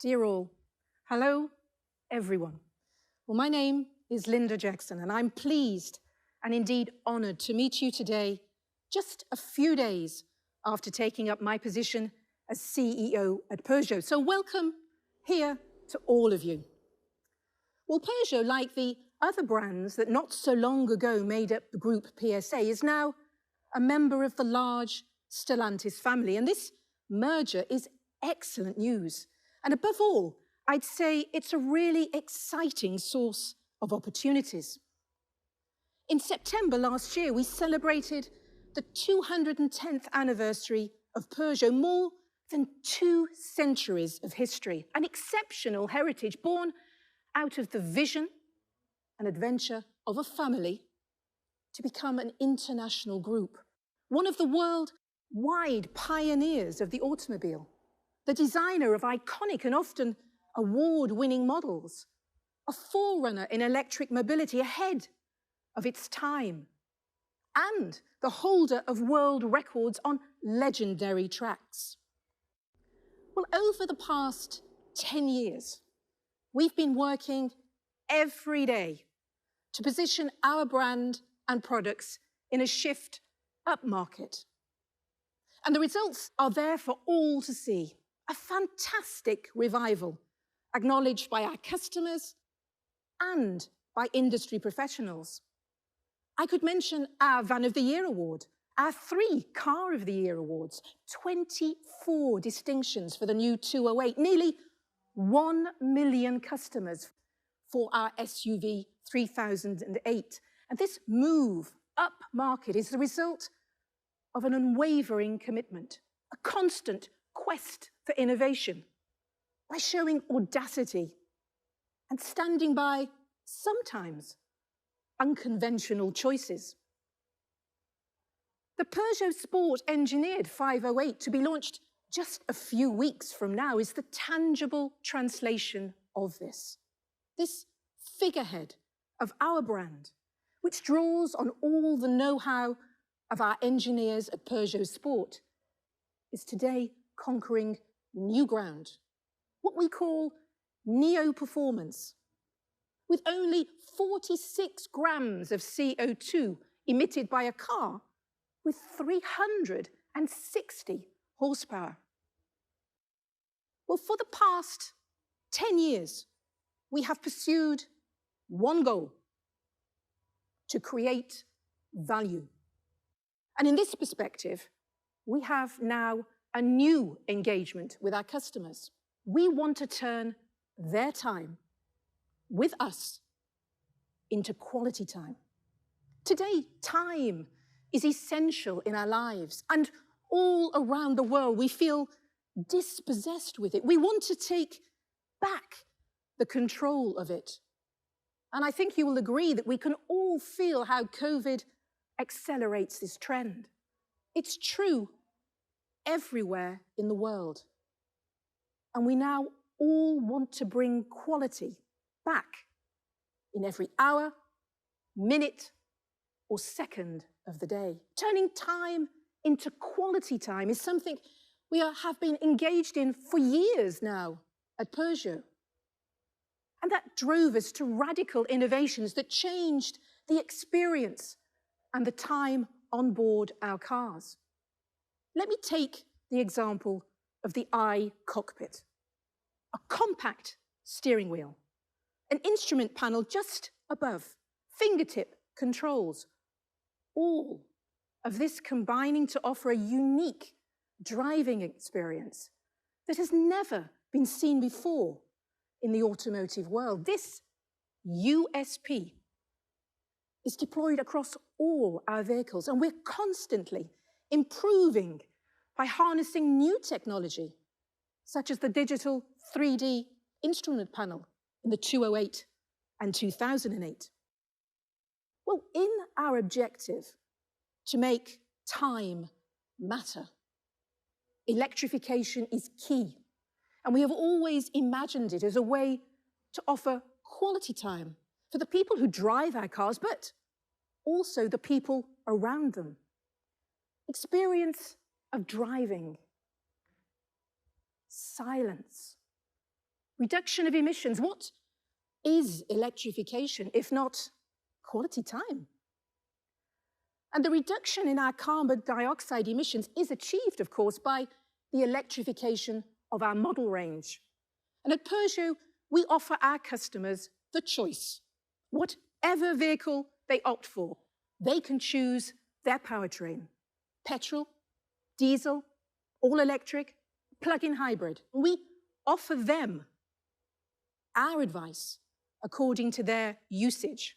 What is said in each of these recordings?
Dear all, hello, everyone. Well, my name is Linda Jackson, and I'm pleased and indeed honored to meet you today, just a few days after taking up my position as CEO at Peugeot. So welcome here to all of you. Well, Peugeot, like the other brands that not so long ago made up the group PSA, is now a member of the large Stellantis family. And this merger is excellent news. And above all, I'd say it's a really exciting source of opportunities. In September last year, we celebrated the 210th anniversary of Peugeot, more than 2 centuries of history, an exceptional heritage born out of the vision and adventure of a family to become an international group, one of the worldwide pioneers of the automobile, the designer of iconic and often award-winning models, a forerunner in electric mobility ahead of its time, and the holder of world records on legendary tracks. Well, over the past 10 years, we've been working every day to position our brand and products in a shift upmarket. And the results are there for all to see. A fantastic revival, acknowledged by our customers and by industry professionals. I could mention our Van of the Year award, our 3 Car of the Year awards, 24 distinctions for the new 208, nearly 1 million customers for our SUV 3008. And this move up market is the result of an unwavering commitment, a constant quest for innovation, by showing audacity and standing by sometimes unconventional choices. The Peugeot Sport engineered 508, to be launched just a few weeks from now, is the tangible translation of this. This figurehead of our brand, which draws on all the know-how of our engineers at Peugeot Sport, is today conquering new ground, what we call neo-performance. With only 46 grams of CO2 emitted by a car with 360 horsepower. Well, for the past 10 years, we have pursued one goal: to create value. And in this perspective, we have now a new engagement with our customers. We want to turn their time with us into quality time. Today, time is essential in our lives, and all around the world we feel dispossessed with it. We want to take back the control of it. And I think you will agree that we can all feel how COVID accelerates this trend. It's true everywhere in the world. And we now all want to bring quality back in every hour, minute, or second of the day. Turning time into quality time is something we have been engaged in for years now at Peugeot. And that drove us to radical innovations that changed the experience and the time on board our cars. Let me take the example of the iCockpit, a compact steering wheel, an instrument panel just above, fingertip controls, all of this combining to offer a unique driving experience that has never been seen before in the automotive world. This USP is deployed across all our vehicles, and we're constantly improving by harnessing new technology, such as the digital 3D instrument panel in the 208 and 2008. Well, in our objective to make time matter, electrification is key, and we have always imagined it as a way to offer quality time for the people who drive our cars, but also the people around them. Experience of driving, silence, Reduction of emissions. What is electrification, if not quality time? And the reduction in our carbon dioxide emissions is achieved, of course, by the electrification of our model range. And at Peugeot, we offer our customers the choice. Whatever vehicle they opt for, they can choose their powertrain: petrol, diesel, all-electric, plug-in hybrid. We offer them our advice according to their usage.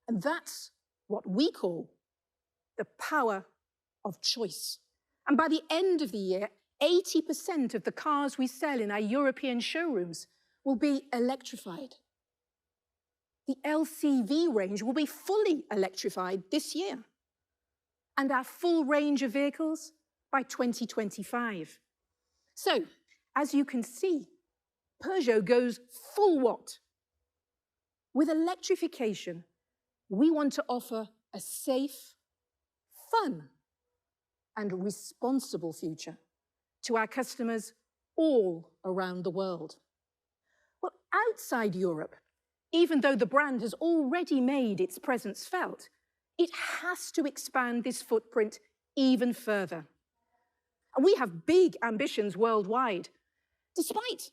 And that's what we call the power of choice. And by the end of the year, 80% of the cars we sell in our European showrooms will be electrified. The LCV range will be fully electrified this year, and our full range of vehicles by 2025. So, as you can see, Peugeot goes full watt. With electrification, we want to offer a safe, fun, and responsible future to our customers all around the world. Well, outside Europe, even though the brand has already made its presence felt, it has to expand this footprint even further. And we have big ambitions worldwide. Despite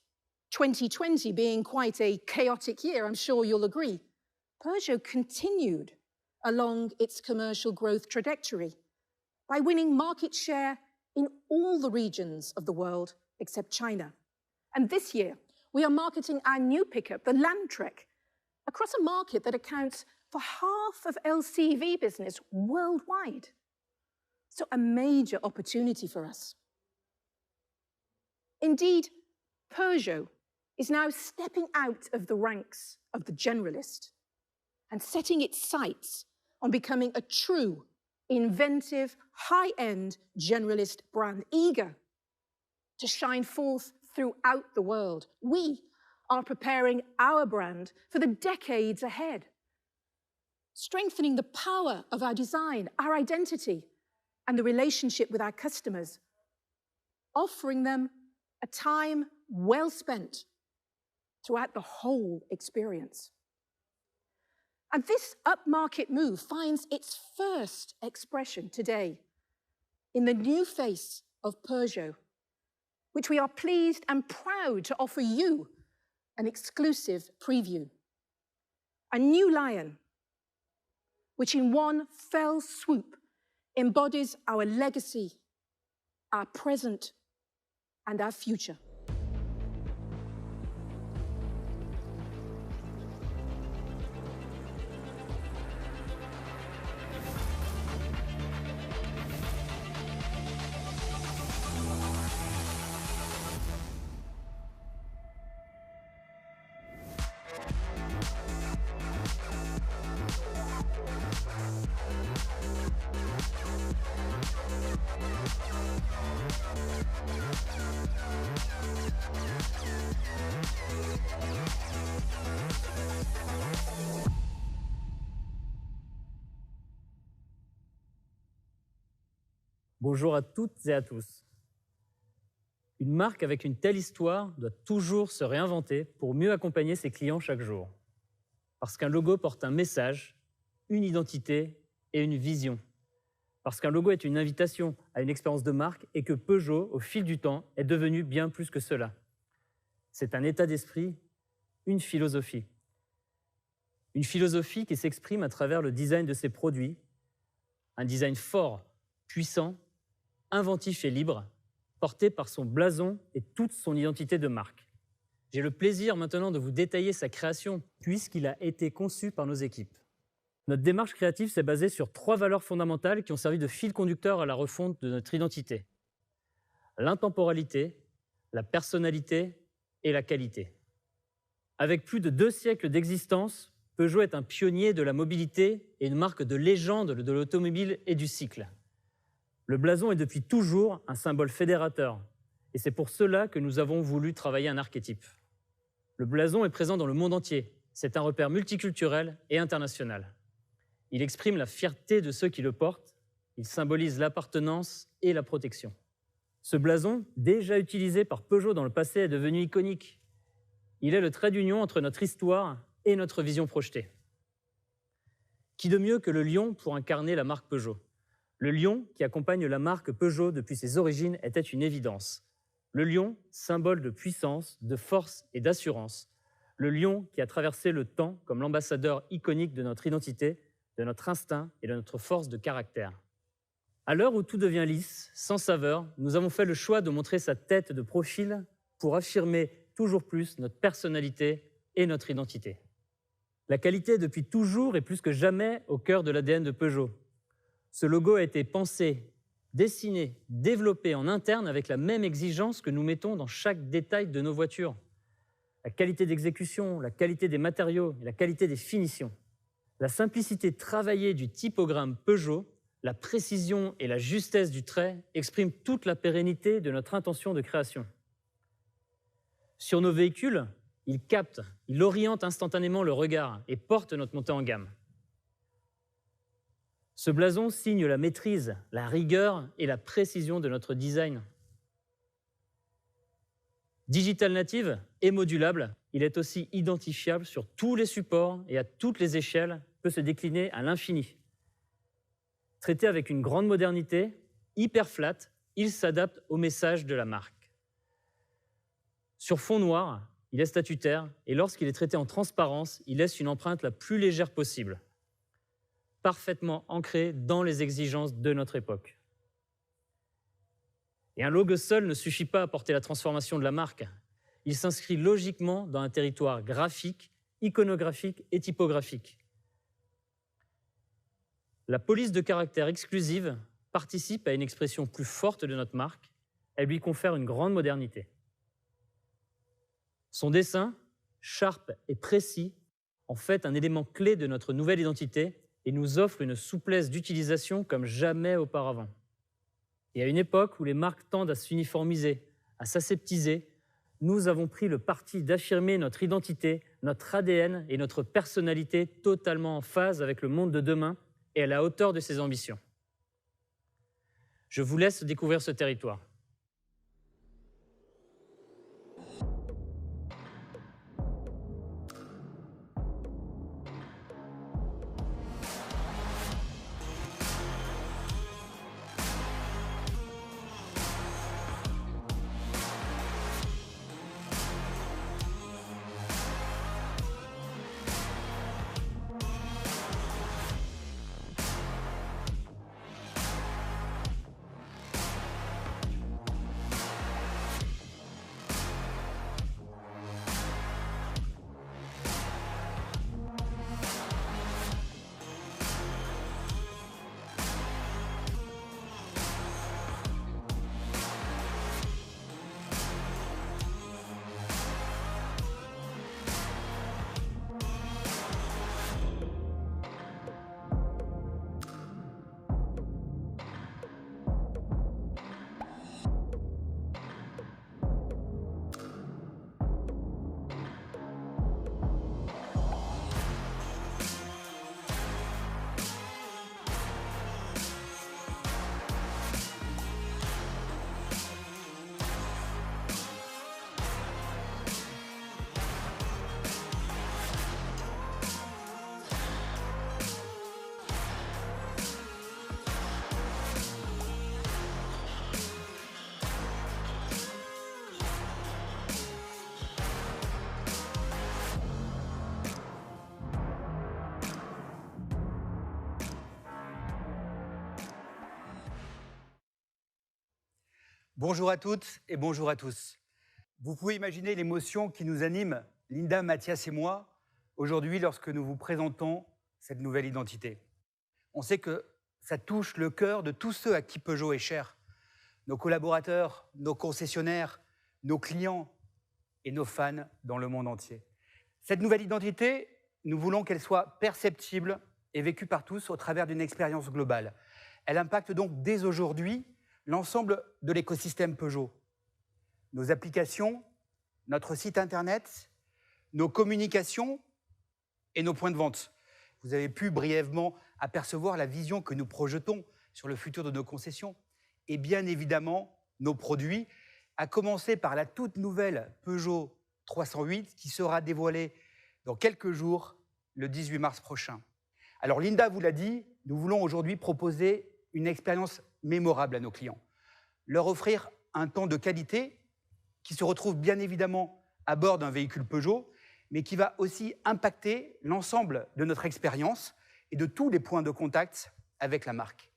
2020 being quite a chaotic year, I'm sure you'll agree, Peugeot continued along its commercial growth trajectory by winning market share in all the regions of the world except China. And this year, we are marketing our new pickup, the Landtrek, across a market that accounts for half of LCV business worldwide. So a major opportunity for us. Indeed, Peugeot is now stepping out of the ranks of the generalist and setting its sights on becoming a true, inventive, high-end generalist brand, eager to shine forth throughout the world. We are preparing our brand for the decades ahead, strengthening the power of our design, our identity, and the relationship with our customers, offering them a time well spent throughout the whole experience. And this upmarket move finds its first expression today in the new face of Peugeot, which we are pleased and proud to offer you an exclusive preview. A new Lion, which in one fell swoop embodies our legacy, our present, and our future. Bonjour à toutes et à tous. Une marque avec une telle histoire doit toujours se réinventer pour mieux accompagner ses clients chaque jour. Parce qu'un logo porte un message, une identité et une vision. Parce qu'un logo est une invitation à une expérience de marque et que Peugeot, au fil du temps, est devenu bien plus que cela. C'est un état d'esprit, une philosophie. Une philosophie qui s'exprime à travers le design de ses produits, un design fort, puissant, inventif et libre, porté par son blason et toute son identité de marque. J'ai le plaisir maintenant de vous détailler sa création, puisqu'il a été conçu par nos équipes. Notre démarche créative s'est basée sur 3 valeurs fondamentales qui ont servi de fil conducteur à la refonte de notre identité. L'intemporalité, la personnalité et la qualité. Avec plus de 2 siècles d'existence, Peugeot est un pionnier de la mobilité et une marque de légende de l'automobile et du cycle. Le blason est depuis toujours un symbole fédérateur, et c'est pour cela que nous avons voulu travailler un archétype. Le blason est présent dans le monde entier, c'est un repère multiculturel et international. Il exprime la fierté de ceux qui le portent, il symbolise l'appartenance et la protection. Ce blason, déjà utilisé par Peugeot dans le passé, est devenu iconique. Il est le trait d'union entre notre histoire et notre vision projetée. Qui de mieux que le lion pour incarner la marque Peugeot? Le lion qui accompagne la marque Peugeot depuis ses origines était une évidence. Le lion, symbole de puissance, de force et d'assurance. Le lion qui a traversé le temps comme l'ambassadeur iconique de notre identité, de notre instinct et de notre force de caractère. À l'heure où tout devient lisse, sans saveur, nous avons fait le choix de montrer sa tête de profil pour affirmer toujours plus notre personnalité et notre identité. La qualité, depuis toujours et plus que jamais, au cœur de l'ADN de Peugeot. Ce logo a été pensé, dessiné, développé en interne avec la même exigence que nous mettons dans chaque détail de nos voitures. La qualité d'exécution, la qualité des matériaux et la qualité des finitions. La simplicité travaillée du typogramme Peugeot, la précision et la justesse du trait expriment toute la pérennité de notre intention de création. Sur nos véhicules, il capte, il oriente instantanément le regard et porte notre montée en gamme. Ce blason signe la maîtrise, la rigueur et la précision de notre design. Digital native et modulable, il est aussi identifiable sur tous les supports et à toutes les échelles, peut se décliner à l'infini. Traité avec une grande modernité, hyper flat, il s'adapte au message de la marque. Sur fond noir, il est statutaire et lorsqu'il est traité en transparence, il laisse une empreinte la plus légère possible, parfaitement ancrée dans les exigences de notre époque. Et un logo seul ne suffit pas à porter la transformation de la marque. Il s'inscrit logiquement dans un territoire graphique, iconographique et typographique. La police de caractère exclusive participe à une expression plus forte de notre marque. Elle lui confère une grande modernité. Son dessin, sharp et précis, en fait un élément clé de notre nouvelle identité et nous offre une souplesse d'utilisation comme jamais auparavant. Et à une époque où les marques tendent à s'uniformiser, à s'aseptiser, nous avons pris le parti d'affirmer notre identité, notre ADN et notre personnalité totalement en phase avec le monde de demain et à la hauteur de ses ambitions. Je vous laisse découvrir ce territoire. Bonjour à toutes et bonjour à tous. Vous pouvez imaginer l'émotion qui nous anime, Linda, Mathias et moi, aujourd'hui lorsque nous vous présentons cette nouvelle identité. On sait que ça touche le cœur de tous ceux à qui Peugeot est cher. Nos collaborateurs, nos concessionnaires, nos clients et nos fans dans le monde entier. Cette nouvelle identité, nous voulons qu'elle soit perceptible et vécue par tous au travers d'une expérience globale. Elle impacte donc dès aujourd'hui l'ensemble de l'écosystème Peugeot. Nos applications, notre site internet, nos communications et nos points de vente. Vous avez pu brièvement apercevoir la vision que nous projetons sur le futur de nos concessions. Et bien évidemment, nos produits, à commencer par la toute nouvelle Peugeot 308 qui sera dévoilé dans quelques jours, le 18 mars prochain. Alors Linda vous l'a dit, nous voulons aujourd'hui proposer une expérience mémorable à nos clients. Leur offrir un temps de qualité qui se retrouve bien évidemment à bord d'un véhicule Peugeot, mais qui va aussi impacter l'ensemble de notre expérience et de tous les points de contact avec la marque.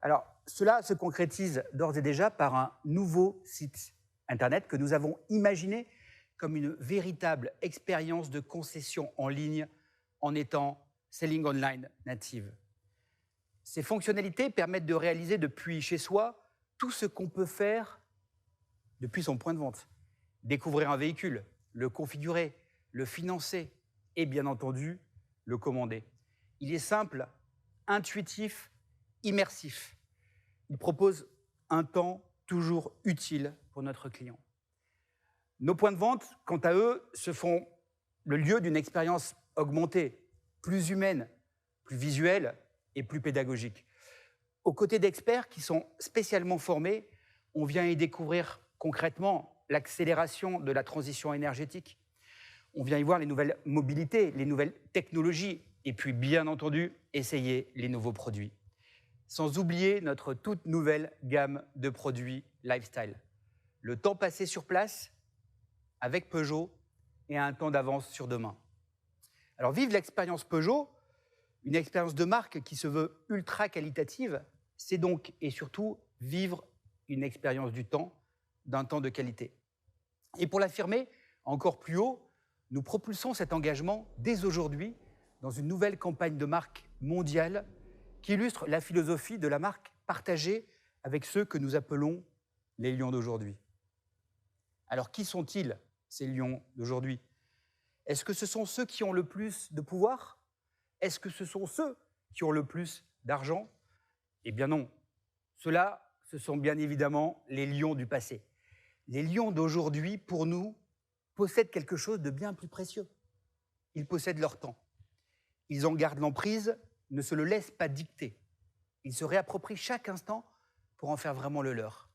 Alors, cela se concrétise d'ores et déjà par un nouveau site Internet que nous avons imaginé comme une véritable expérience de concession en ligne en étant Selling Online native. Ces fonctionnalités permettent de réaliser depuis chez soi tout ce qu'on peut faire depuis son point de vente. Découvrir un véhicule, le configurer, le financer et bien entendu, le commander. Il est simple, intuitif, immersif. Il propose un temps toujours utile pour notre client. Nos points de vente, quant à eux, se font le lieu d'une expérience augmentée, plus humaine, plus visuelle et plus pédagogique. Aux côtés d'experts qui sont spécialement formés, on vient y découvrir concrètement l'accélération de la transition énergétique. On vient y voir les nouvelles mobilités, les nouvelles technologies et puis, bien entendu, essayer les nouveaux produits. Sans oublier notre toute nouvelle gamme de produits lifestyle. Le temps passé sur place, avec Peugeot, et un temps d'avance sur demain. Alors, vive l'expérience Peugeot, une expérience de marque qui se veut ultra qualitative, c'est donc et surtout vivre une expérience du temps, d'un temps de qualité. Et pour l'affirmer encore plus haut, nous propulsons cet engagement dès aujourd'hui dans une nouvelle campagne de marque mondiale qui illustre la philosophie de la marque partagée avec ceux que nous appelons les lions d'aujourd'hui. Alors, qui sont-ils, ces lions d'aujourd'hui? Est-ce que ce sont ceux qui ont le plus de pouvoir? Est-ce que ce sont ceux qui ont le plus d'argent? Eh bien non. Ceux-là, ce sont bien évidemment les lions du passé. Les lions d'aujourd'hui, pour nous, possèdent quelque chose de bien plus précieux. Ils possèdent leur temps. Ils en gardent l'emprise, ne se le laissent pas dicter. Ils se réapproprient chaque instant pour en faire vraiment le leur.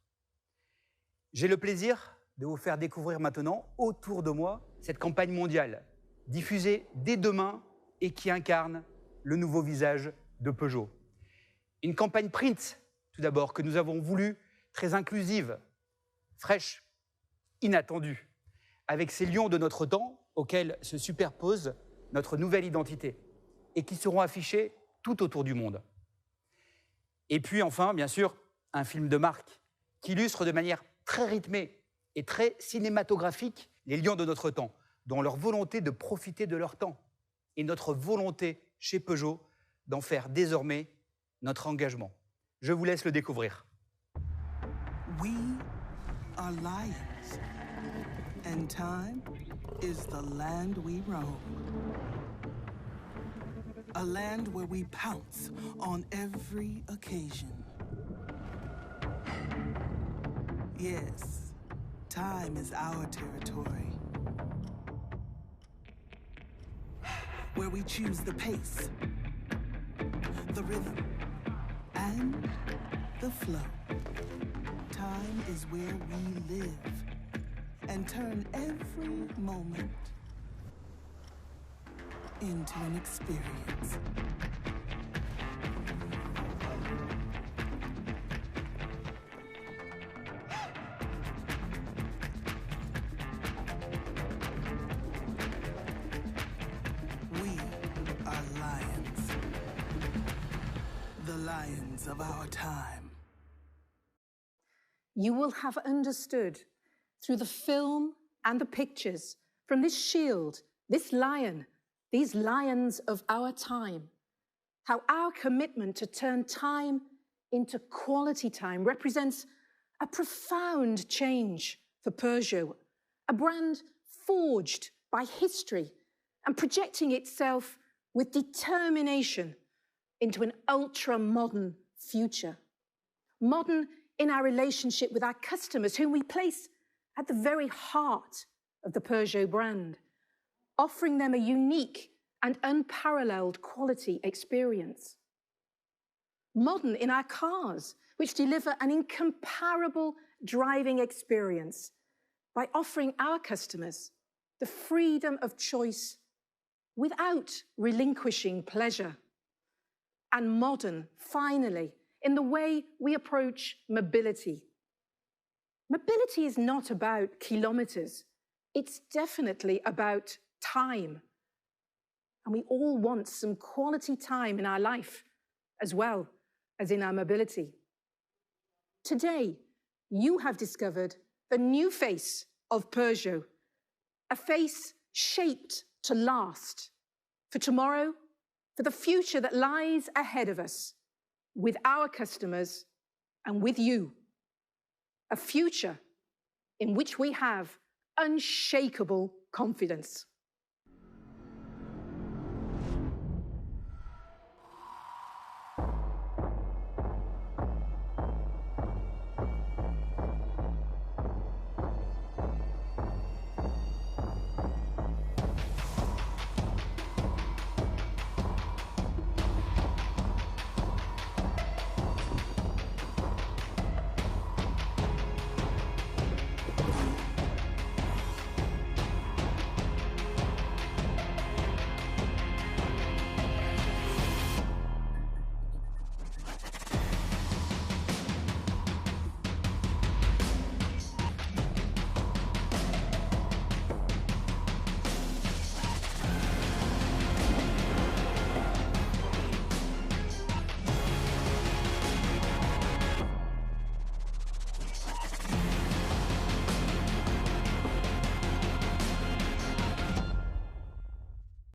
J'ai le plaisir de vous faire découvrir maintenant, autour de moi, cette campagne mondiale, diffusée dès demain et qui incarne le nouveau visage de Peugeot. Une campagne print, tout d'abord, que nous avons voulu très inclusive, fraîche, inattendue, avec ces lions de notre temps auxquels se superpose notre nouvelle identité et qui seront affichés tout autour du monde. Et puis enfin, bien sûr, un film de marque qui illustre de manière très rythmée et très cinématographique les lions de notre temps, dont leur volonté de profiter de leur temps et notre volonté chez Peugeot d'en faire désormais notre engagement. Je vous laisse le découvrir. We are lions, and time is the land we roam. A land where we pounce on every occasion. Yes, time is our territory. Where we choose the pace, the rhythm, and the flow. Time is where we live and turn every moment into an experience. We are lions, the lions of our time. You will have understood through the film and the pictures from this shield, this lion, these lions of our time, how our commitment to turn time into quality time represents a profound change for Peugeot, a brand forged by history and projecting itself with determination into an ultra-modern future. Modern in our relationship with our customers, whom we place at the very heart of the Peugeot brand, offering them a unique and unparalleled quality experience. Modern in our cars, which deliver an incomparable driving experience by offering our customers the freedom of choice without relinquishing pleasure. And modern, finally, in the way we approach mobility. Mobility is not about kilometers. It's definitely about time. And we all want some quality time in our life, as well as in our mobility. Today, you have discovered the new face of Peugeot, a face shaped to last, for tomorrow, for the future that lies ahead of us, with our customers and with you. A future in which we have unshakable confidence.